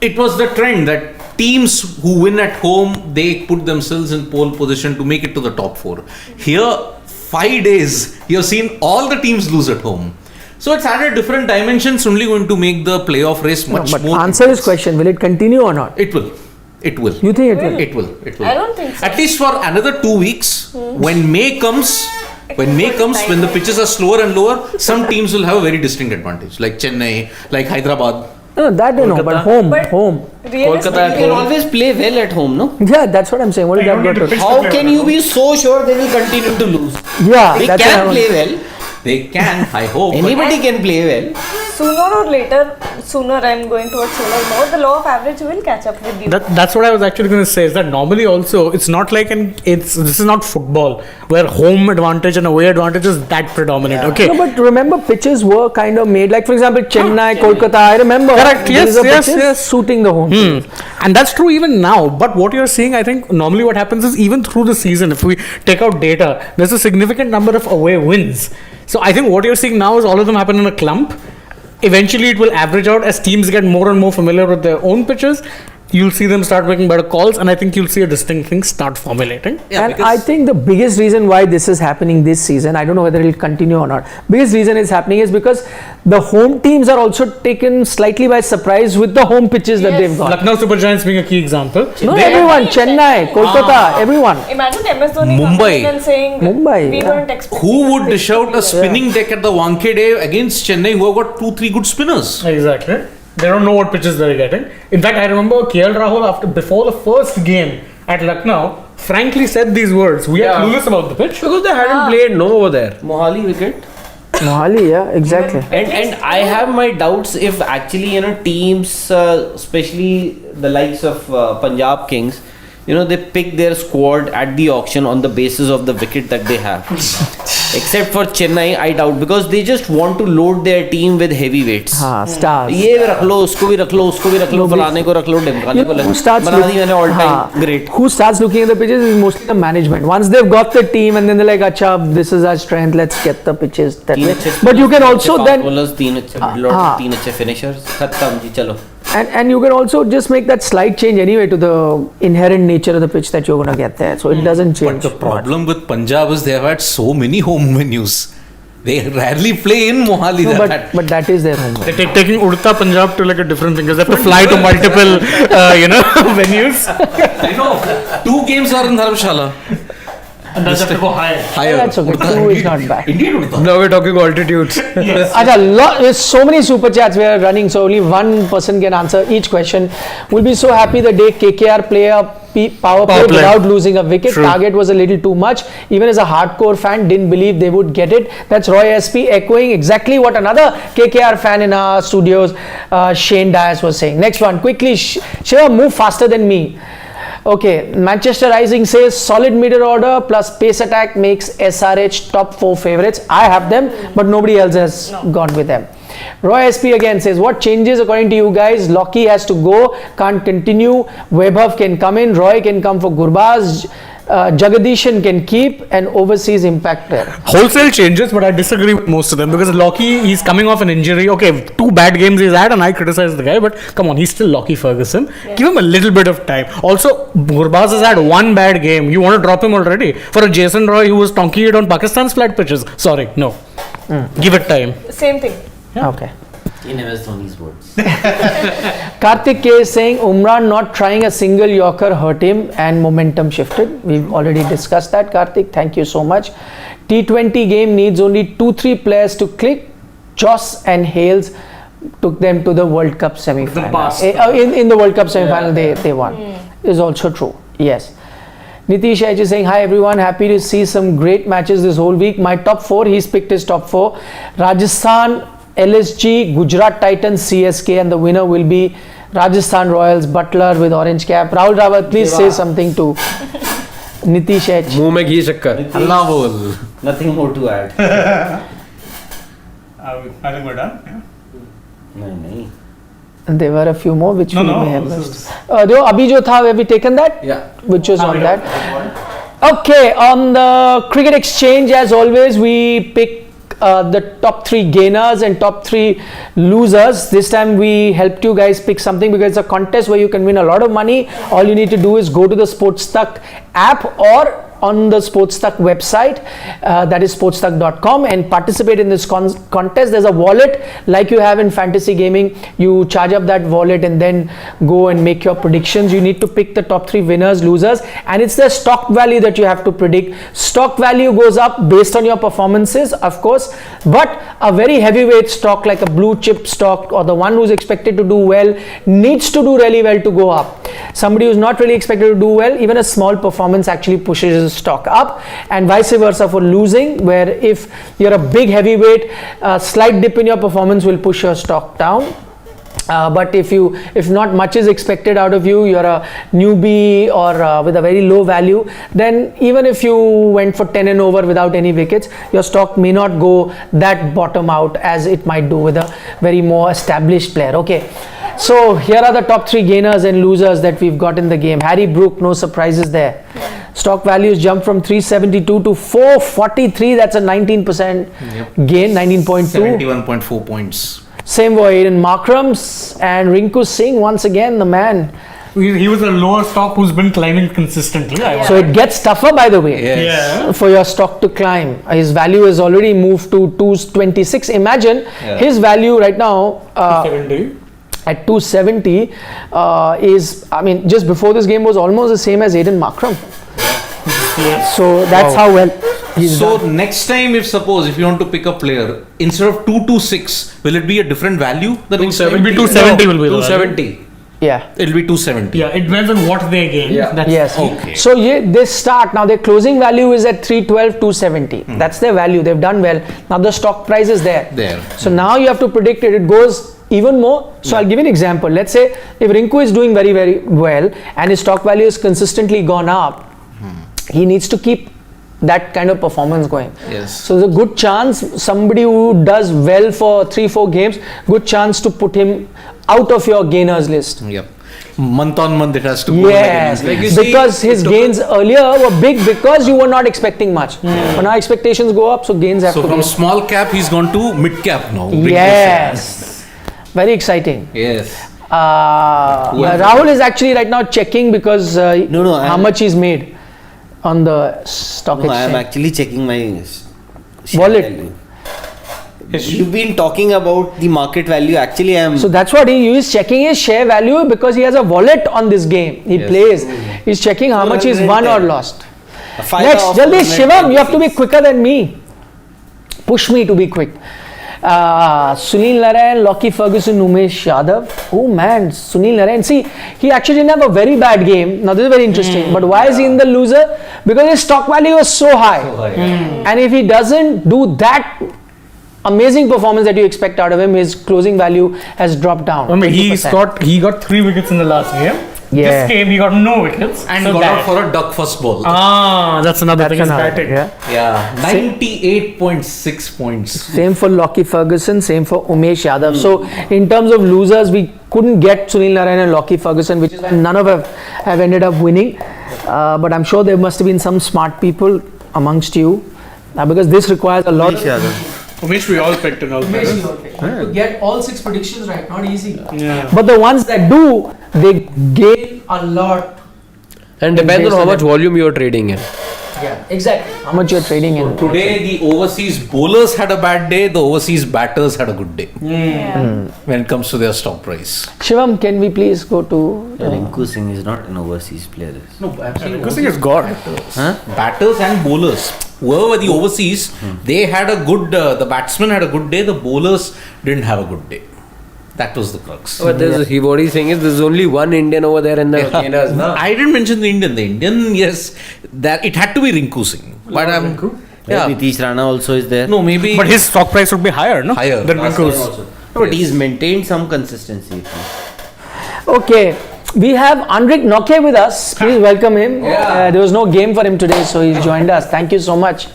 it was the trend that teams who win at home, they put themselves in pole position to make it to the top 4. Here, 5 days, you've seen all the teams lose at home. So it's added different dimensions, only going to make the playoff race much But more. answer this question, will it continue or not? It will. It will. You think it will? It will. It will. I don't think so. At least for another 2 weeks, when May comes, when the pitches are slower and lower, some teams will have a very distinct advantage, like Chennai, like Hyderabad. No, that I know, but But home. realistically, you can always play well at home, no? Yeah, that's what I'm saying. What is that got to? How can you be so sure they will continue to lose? Yeah, They that's can what play well. They can, I hope. but- Anybody can play well. sooner or later, I'm going towards solar mode, the law of average will catch up with you. That's what I was actually going to say, is that normally also it's not like this is not football where home advantage and away advantage is that predominant. Okay. No, but remember, pitches were kind of made, like for example, Chennai, Kolkata. I remember. Correct, these yes, are yes, pitches yes. suiting the home. team. And that's true even now. But what you're seeing, I think normally what happens is even through the season, if we take out data, there's a significant number of away wins. So I think what you're seeing now is all of them happen in a clump. Eventually it will average out as teams get more and more familiar with their own pitches. you'll see them start making better calls, and I think you'll see a distinct thing start formulating. Yeah, and because- I think the biggest reason why this is happening this season, I don't know whether it will continue or not. Biggest reason it's happening is because the home teams are also taken slightly by surprise with the home pitches that Yes. they've got. Lucknow Super Giants being a key example. No, They- everyone, Chennai, Kolkata, everyone. Imagine MS Dhoni Mumbai. coming in and saying Mumbai, we yeah. weren't expecting. Who would this dish out to be a there." spinning deck at the Wankhede against Chennai, who have got 2-3 good spinners? Exactly. They don't know what pitches they're getting. In fact, I remember KL Rahul before the first game at Lucknow frankly said these words. We are Yeah. clueless about the pitch. Because they hadn't played over there. Mohali wicket. Mohali, yeah, exactly. And I have my doubts if actually teams, especially the likes of Punjab Kings, they pick their squad at the auction on the basis of the wicket that they have. Except for Chennai, I doubt, because they just want to load their team with heavyweights. हाँ, stars. ये भी रख लो, उसको भी रख लो, उसको भी रख लो, फलाने को रख लो, ढिमकाने को Who starts बना दी मैंने all हाँ, time great. Who starts looking at the pitches is mostly the management. Once they've got the team and then they're like, "Acha, this is our strength. Let's get the pitches that तीन way." अच्छे But you can fast also then bowlers, तीन अच्छे middle order, हाँ. तीन अच्छे finishers, खत्म जी चलो. and you can also just make that slight change anyway to the inherent nature of the pitch that you're going to get there. So it doesn't change. But the problem with Punjab is they have had so many home venues. They rarely play in Mohali. No, That- but that is their homework. They're taking Udta Punjab to like a different thing because they have to fly to multiple, venues. I know. 2 games are in Dharamshala. And that's have to go higher. Higher. That's okay. 2 is not bad. Indeed, Udta. Now we're talking altitudes. There's so many super chats we are running, so only one person can answer each question. We'll be so happy the day KKR play a power play without losing a wicket. True. Target was a little too much. Even as a hardcore fan, didn't believe they would get it. That's Roy SP echoing exactly what another KKR fan in our studios, Shane Dias, was saying. Next one, quickly, Shiva, move faster than me. Okay, Manchester Rising says solid middle order plus pace attack makes SRH top 4 favorites. I have them, but nobody else has gone with them. Roy SP again says, what changes according to you guys? Lockie has to go, can't continue. Webhav can come in, Roy can come for Gurbaz, Jagadishan can keep, and overseas impact player. Wholesale changes, but I disagree with most of them because Lockie, he's coming off an injury. Okay, 2 bad games he's had, and I criticize the guy, but come on, he's still Lockie Ferguson. Give him a little bit of time. Also, Gurbaz has had 1 bad game. You want to drop him already? For a Jason Roy who was tonking it on Pakistan's flat pitches. Sorry, no. Give it time. Same thing. Okay. In MS Dhoni's words. Karthik K is saying Umran not trying a single Yorker hurt him and momentum shifted. We've already discussed that, Karthik. Thank you so much. T20 game needs only 2-3 players to click. Joss and Hales took them to the World Cup semi-final. In the World Cup semi-final, they won. Is also true. Yes. Nitish is saying, hi everyone, happy to see some great matches this whole week. My top 4, he's picked his top 4. Rajasthan, LSG, Gujarat Titans, CSK, and the winner will be Rajasthan Royals, Butler with orange cap. Rahul Rawat, please say something to Nitish H. मुंह में घी शक्कर. Allah bol. Nothing more to add. I think we're done. नहीं. There were a few more which we may have this missed. Abhi jo tha, have we taken that? Yeah. Which was on that. Okay, on the Cricket Exchange, as always, we pick the top 3 gainers and top 3 losers. This time we helped you guys pick something because it's a contest where you can win a lot of money. All you need to do is go to the SportsTuck app or on the SportsTuck website, that is sportstuck.com, and participate in this contest. There's a wallet like you have in fantasy gaming. You charge up that wallet and then go and make your predictions. You need to pick the top 3 winners, losers, and it's the stock value that you have to predict. Stock value goes up based on your performances, of course, but a very heavyweight stock like a blue chip stock or the one who's expected to do well needs to do really well to go up. Somebody who's not really expected to do well, even a small performance actually pushes stock up, and vice versa for losing, where if you're a big heavyweight, a slight dip in your performance will push your stock down. But if not much is expected out of you, you're a newbie or with a very low value, then even if you went for 10 and over without any wickets, your stock may not go that bottom out as it might do with a very more established player. Okay, so here are the top 3 gainers and losers that we've got in the game. Harry Brook, no surprises there. Stock values jumped from 372 to 443. That's a 19% gain, 19.2. 71.4 points. Same for Aiden Markrams and Rinku Singh, once again the man He was a lower stock who's been climbing consistently. So it gets tougher, by the way. Yes. Yeah. For your stock to climb. His value has already moved to 226. Imagine his value right now 70. at 270 is, I mean, just before this game was almost the same as Aiden Markram. So that's how well he's So done. next time, if you want to pick a player, instead of 226, will it be a different value? The next time? It'll be 270 will be the value. 270. Yeah. It'll be 270. Yeah, it depends on what they gain. Yeah. That's Yes. Okay. So they start now. Their closing value is at 312, 270. That's their value. They've done well. Now the stock price is there. There. So now you have to predict it. It goes even more. So I'll give you an example. Let's say if Rinku is doing very, very well and his stock value has consistently gone up, he needs to keep that kind of performance going. Yes. So there's a good chance somebody who does well for 3-4 games, good chance to put him out of your gainers list. Yep. Month on month, it has to go. Yes, Like you see, because his gains earlier were big because you were not expecting much. But now expectations go up, so gains have So to from go. small cap, he's gone to mid cap now. Big Yes, very exciting. Yes. Rahul is actually right now checking because No, how much he's made on the stock No, I am exchange. actually checking my share Wallet. value. You've been talking about the market value. Actually, I am. So that's what he is checking his share value because he has a wallet on this game. He plays. He's checking how much he's won or 410. lost. Five Next, of Jaldi, 426. Shivam, you have to be quicker than me. Push me to be quick. Sunil Narayan, Lockie Ferguson, Umesh Yadav. Oh man, Sunil Narayan. See, he actually didn't have a very bad game. Now this is very interesting. But why is he in the loser? Because his stock value was so high. And if he doesn't do that amazing performance that you expect out of him, his closing value has dropped down. I mean, 20%. he got 3 wickets in the last game. Yeah. This game he got no wickets. And So got that- out for a duck first ball. that's another thing. That's Is another, batting. yeah. Yeah. 98.6 points. Same for Lockie Ferguson, same for Umesh Yadav. So in terms of losers, we couldn't get Sunil Narayan and Lockie Ferguson, which is why none of them have ended up winning. But I'm sure there must have been some smart people amongst you, because this requires a lot. Which we all picked in all players. To get all 6 predictions right, not easy. Yeah. But the ones that do, they gain a lot. And depends Based on how on much it. volume you're trading in. Yeah, exactly. How much you're trading in. Today, the overseas bowlers had a bad day, the overseas batters had a good day when it comes to their stock price. Shivam, can we please go to Rinku Singh is not an overseas player. No, I'm saying This thing is God. batters and bowlers. Whoever the overseas, they had a good, the batsmen had a good day, the bowlers didn't have a good day. That was the crux. But what he's saying is there's only one Indian over there in the gainers. No? I didn't mention the Indian. The Indian, yes, that it had to be Rinku Singh. But Yeah. Nitish Rana also is there. no, maybe But his stock price would be higher, no? Higher. Than Last time Rinku's. also. No, but he's maintained some consistency. Okay, we have Andrik Noke with us. Please welcome him. There was no game for him today, so he's joined us. Thank you so much.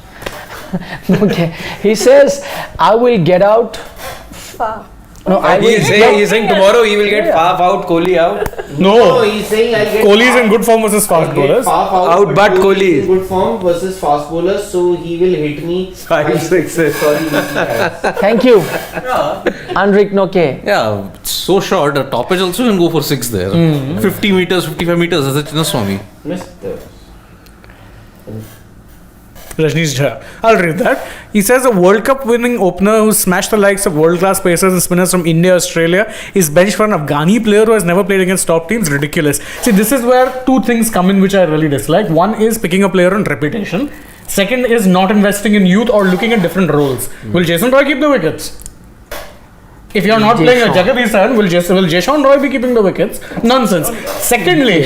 Okay, he says, I will get out. Far. No, I will He's saying tomorrow he will get Faf out, Kohli out. No. he's saying I'll get Kohli is in good form versus fast bowlers. out, but Kohli is is- in good form versus fast bowlers, so he will hit me 5 sixes. Sorry, Nitish. Thank you, Andrik Noke. yeah, it's so short. A toppage also can go for 6 there. 50 meters, 55 meters. That's a Chinnaswamy. Missed the- Rajneesh Jha. I'll read that. He says a World Cup winning opener who smashed the likes of world class pacers and spinners from India, Australia is benched for an Afghani player who has never played against top teams. Ridiculous. See, this is where 2 things come in which I really dislike. One is picking a player on reputation. Second is not investing in youth or looking at different roles. Will Jason Roy keep the wickets? If you're not playing a Jagadishan, will Jason Roy be keeping the wickets? Nonsense. Secondly,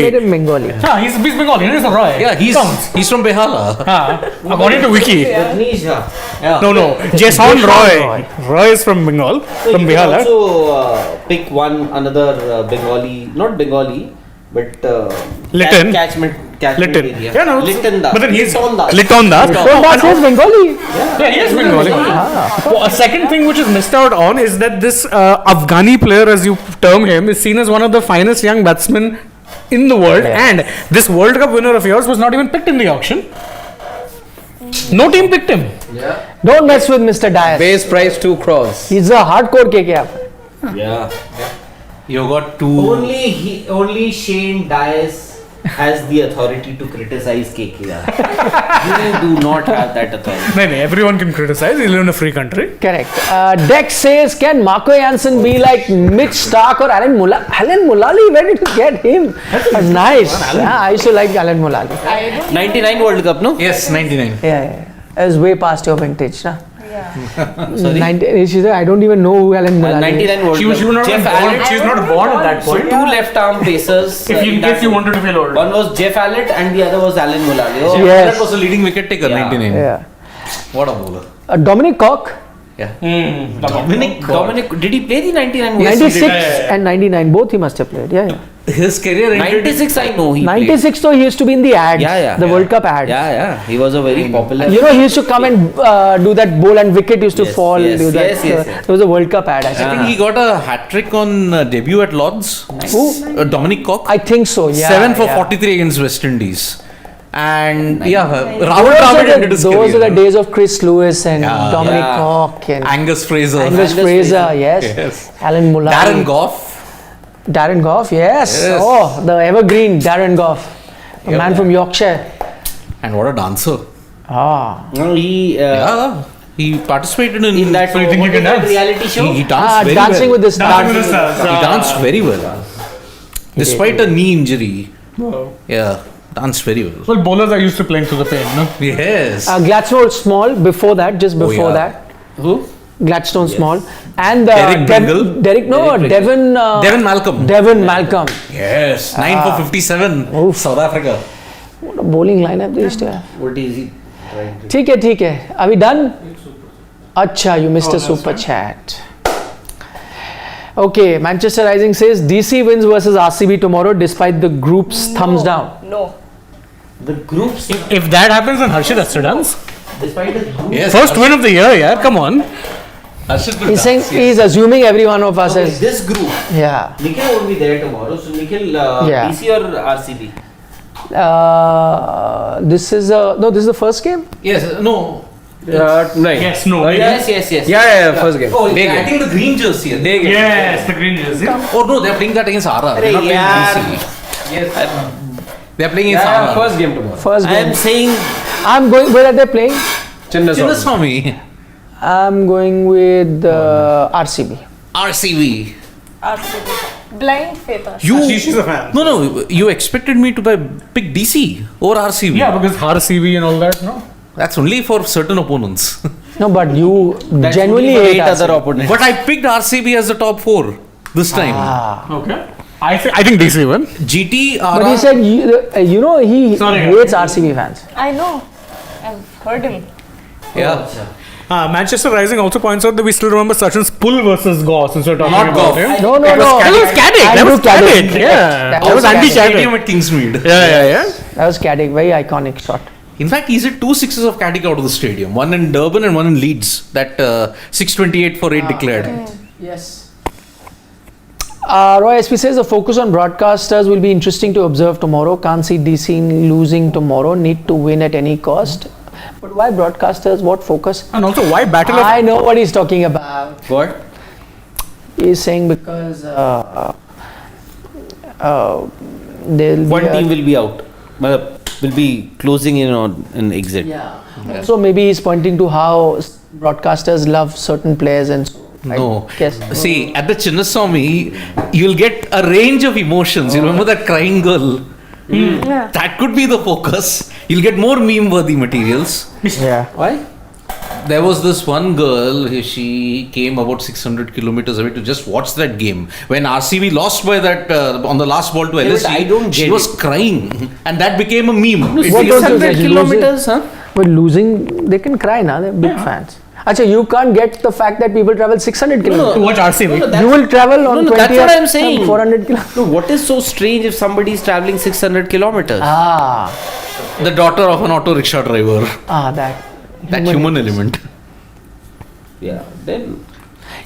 Made him Bengali. he's Bengali, he's a Roy. Yeah, Counts. he's from Behala. According to Wiki. Rajneesh Jha. Yeah. No, Jason Roy. Roy is from Bengal, So from you can Bihar. also pick another Bengali, not Bengali, but Lytton. catchment Lytton. area. Yeah, no, Lytton Das. but then he's Lytton Das. Lytton Das. Oh, that's his Bengali. Yeah, he is Bengali. Well, a second thing which is missed out on is that this Afghani player, as you term him, is seen as one of the finest young batsmen in the world, and this World Cup winner of yours was not even picked in the auction. No team picked him. Don't mess with Mr. Dias. Base price 2 crores. He's a hardcore KKR. Yeah. You got two. Only Shane Dias has the authority to criticize KKR. You do not have that authority. No, everyone can criticize. You live in a free country. Correct. Dex says, can Marco Jansen be like Mitch Stark or Alan Mullally? Alan Mullally, where did you get him? Nice. Yeah, I used to like Alan Mullally. 99 World Cup, no? Yes, 99. Yeah. It was way past your vintage, na? Yeah. Sorry. She said, I don't even know who Alan Mullally is. 99 World She Cup. was not Jeff born. Allett. She was not born at that So point. two left-arm pacers. If in case you wanted to feel old. One was Jeff Allett and the other was Alan Mullally. Oh, Yes. That was a leading wicket taker, Yeah. 99. Yeah. What a bowler. Dominic Cork, Dominic, did he play the 99 World Cup? 96 and 99, both he must have played. Yeah. His career ended. 96 I know he played. 96 though, he used to be in the ads, the World Cup ads. Yeah. He was a very popular. You know, he used to come and do that bowl and wicket used to Yes, fall. yes, do that. yes, yes. It was a World Cup ad. I think. I think he got a hat trick on debut at Lord's. Who? Dominic Cork. I think so. Yeah. 7 for yeah. 43 against West Indies. And Rahul Those Dravid are ended the, his those are career. the days of Chris Lewis and Yeah. Dominic Yeah. Cork and Angus Fraser. Angus Fraser. Yes. Alan Mullally. Darren Goff. Darren Goff. Yes. Yes. Oh, the evergreen Darren Goff, a man from Yorkshire. And what a dancer. Ah. No, he He participated in in that, So you think what you can is that dance? reality show. He danced very Dancing well. with the Dancing with Stars. the Stars. He danced very well. Despite a knee injury. Yeah, danced very well. Well, bowlers are used to playing through the pain, no? Yes. Gladstone Small before that, just before yeah. that. Who? Gladstone Small and Derek Pringle. Devon Devon Malcolm. Devon Malcolm. Yes. 9 for 57. Oof. South Africa. What a bowling lineup they used to have. What is he trying to? ठीक है. Are we done? Acha, you missed a super chat. Okay, Manchester Rising says DC wins versus RCB tomorrow despite the group's thumbs down. No. The groups, If that happens, then Harshit has to dance. despite the group. Yes. First win of the year, yeah. Come on. Harshit will He's saying dance, yes. he's assuming every one of us Okay, is. this group. Yeah. Nikhil won't be there tomorrow. So Nikhil, Yeah. DC or RCB? This is the first game. Yes, no. No. Yes, no. Yes. Yeah, first game. Oh, Day I game. think the green jersey. Day game. Yes, the green jersey. Oh no, they're playing that against RR. They're not playing DC. Yes. They're playing against Yeah, RR. first game tomorrow. First I am game. saying I'm going. Where are they playing? Chinnaswamy. I'm going with RCB. RCB. RCB. Blind faith. She's a fan. No, you expected me to pick DC or RCB. Yeah, because RCB and all that, no? That's only for certain opponents. No, but you that's genuinely only for hate 8 other RCB. opponents. But I picked RCB as the top 4 this time. Okay. I think DC win. GT, But he RR. said he Sorry. hates RCB fans. I know. I've heard him. Yeah. Manchester Rising also points out that we still remember Sachin's pull versus Goss since we're talking Not about Goff. him. No. That was Caddick. That Andrew was Caddick. Caddick. Yeah. That That was was Andy Caddick. Stadium Caddick. at Kingsmead. Yeah. That was Caddick, very iconic shot. In fact, he's hit 2 sixes of Caddick out of the stadium. One in Durban and one in Leeds. That 628 for 8 declared. Yes. Roy SP says the focus on broadcasters will be interesting to observe tomorrow. Can't see DC losing tomorrow. Need to win at any cost. But why broadcasters? What focus? And also, why battle of I know what he's talking about. what? He's saying because there'll One be a- team will be out. Will be closing in on an exit. Yeah. So maybe he's pointing to how broadcasters love certain players and so. No. Yes. See, at the Chinnaswamy, you'll get a range of emotions. You remember that crying girl? Yeah. That could be the focus. You'll get more meme-worthy materials. Yeah. Why? There was this one girl, she came about 600 kilometers away to just watch that game. When RCB lost by that, on the last ball to Yeah, but LSG, I don't she get was it. crying. And that became a meme. What don't you 600 get? kilometers, huh? But losing, they can cry now. They're big fans. Acha, you can't get the fact that people travel 600 kilometers. to watch RCB. No, You will travel on 20 that's what or I'm saying. 400 kilometers. No, what is so strange if somebody is traveling 600 kilometers? The daughter of an auto rickshaw driver. That. That human element. Yeah, then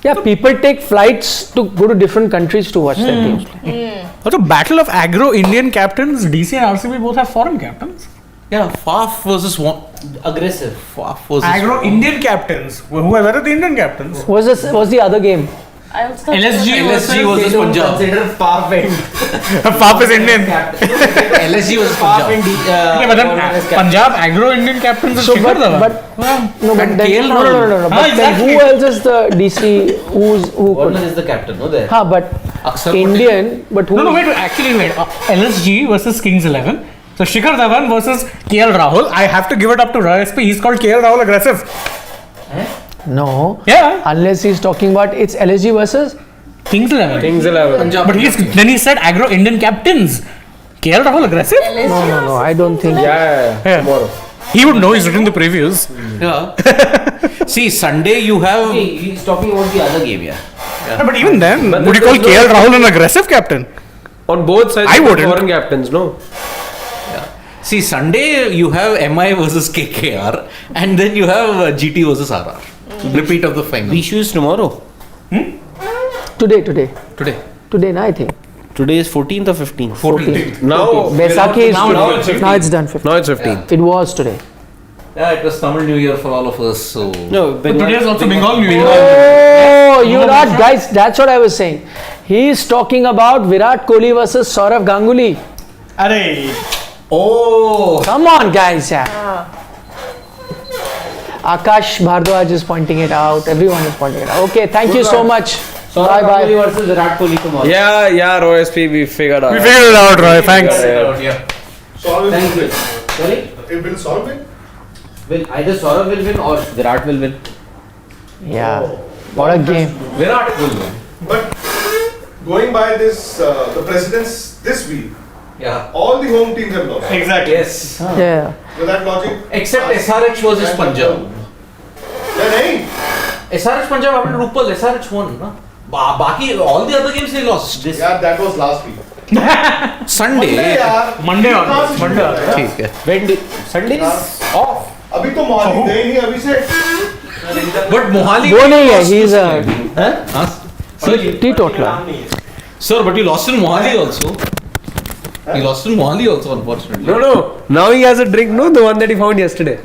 Yeah, people take flights to go to different countries to watch their teams play. Also, battle of aggro Indian captains. DC and RCB both have foreign captains. Yeah, Faf versus one. aggressive. Faf versus. Aggro Indian captains. Where are the Indian captains? What's the other game? I also thought LSG LSG They versus don't Punjab. consider Faf and Pap is Indian. LSG versus Faf Punjab. and Yeah, but then Punjab agro Indian captains is So, Shikhar Dhawan. but no, but And then, KL no. But then exactly. who else is the DC? Who Warner could? is the captain, no there. Ha, but Aksar Indian. But who? No, wait. Actually, wait. LSG versus Kings 11. So Shikhar Dhawan versus KL Rahul. I have to give it up to Roy SP. He's called KL Rahul aggressive. No. Yeah. Unless he's talking about it's LSG versus. Kings 11. Kings 11. Punjab. But then he said agro Indian captains. KL Rahul aggressive? No. I don't think. Yeah. Tomorrow. He would know. He's written the previews. Yeah. See, Sunday you have. Okay, he's talking about the other game, yeah. Yeah, but even then, But would you call there's no- KL Rahul an aggressive captain? On both sides, I of the wouldn't. foreign captains, no. See, Sunday you have MI versus KKR, and then you have GT versus RR. Repeat of the final. Vishu is tomorrow. Today. Today. No, I think. Today is 14th or 15th? 14th. Now, Baisakhi is now it's today. 15th. Now it's done. 15. Now it's 15th. It was today. Yeah, it was Tamil New Year for all of us, so. No, But today is also Bengal New Year. Oh, you're not, guys. That's what I was saying. He's talking about Virat Kohli versus Saurav Ganguly. Oh! Come on, guys. Yeah. Akash Bhardwaj is pointing it out. Everyone is pointing it out. Okay, thank you so much. Saurav Bye. Ganguly versus Virat Kohli tomorrow. Yeah, Roy SP, we figured out. We figured it out, Roy. Thanks. Yeah. Saurav Thank you. will Sorry? win. Will Saurav win? Will either Saurav will win or Virat will win. Yeah. What a game. Virat will win. But going by this, the presidents this week, Yeah. all the home teams have lost. Exactly. Yes. Yeah. With that logic. Except SRH versus Punjab. Yeah, nahin. SRH Punjab happened Rupal, SRH won. Na? Baki, all the other games they lost. Yeah, that was last week. Sunday. यार, Monday you onwards, can't Monday do onwards. that, ठीक है. When did Sunday is off? अभी तो मोहाली गए नहीं अभी से. But Mohali. वो नहीं है. lost He's to a Huh? Huh? teetotaler. Sir, but you lost in Mohali also. You lost in Mohali also, unfortunately. No. Now he has a drink, no? The one that he found yesterday.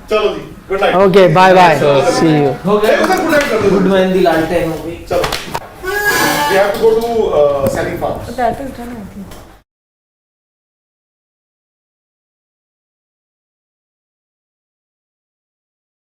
चलो जी. Good night. Okay, bye. See you. हो Hey, उधर good night कर दो. Good man, the lantern हो गई. चलो. We have to go to Sally Farms. That is done, I think.